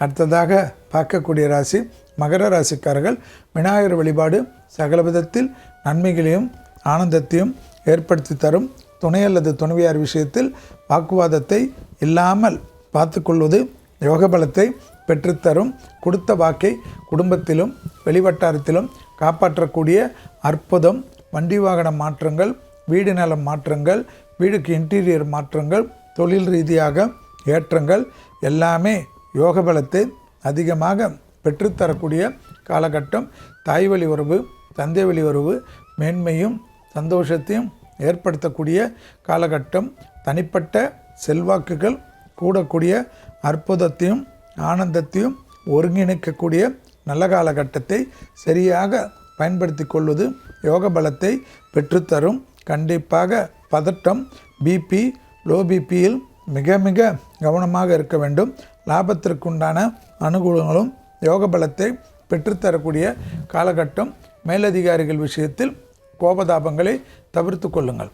அடுத்ததாக பார்க்கக்கூடிய ராசி மகர ராசிக்காரர்கள். விநாயகர் வழிபாடு சகல விதத்தில் நன்மைகளையும் ஆனந்தத்தையும் ஏற்படுத்தி தரும். துணை அல்லது துணைவியார் விஷயத்தில் வாக்குவாதத்தை இல்லாமல் பார்த்து கொள்வது யோக பலத்தை பெற்றுத்தரும். கொடுத்த வாக்கை குடும்பத்திலும் வெளிவட்டாரத்திலும் காப்பாற்றக்கூடிய அற்புதம். வண்டி வாகன மாற்றங்கள், வீடு நல மாற்றங்கள், வீடுக்கு இன்டீரியர் மாற்றங்கள், தொழில் ரீதியாக ஏற்றங்கள் எல்லாமே யோக பலத்தை அதிகமாக பெற்றுத்தரக்கூடிய காலகட்டம். தாய் வழி உறவு, தந்தை வழி உறவு மேன்மையும் சந்தோஷத்தையும் ஏற்படுத்தக்கூடிய காலகட்டம். தனிப்பட்ட செல்வாக்குகள் கூடக்கூடிய அற்புதத்தையும் ஆனந்தத்தையும் ஒருங்கிணைக்கக்கூடிய நல்ல காலகட்டத்தை சரியாக பயன்படுத்தி கொள்வது யோக பலத்தை பெற்றுத்தரும். கண்டிப்பாக பதட்டம், பிபி, லோ பிபியில் மிக மிக கவனமாக இருக்க வேண்டும். லாபத்திற்குண்டான அனுகூலங்களும் யோக பலத்தை பெற்றுத்தரக்கூடிய காலகட்டம். மேலதிகாரிகள் விஷயத்தில் கோபதாபங்களை தவிர்த்து கொள்ளுங்கள்.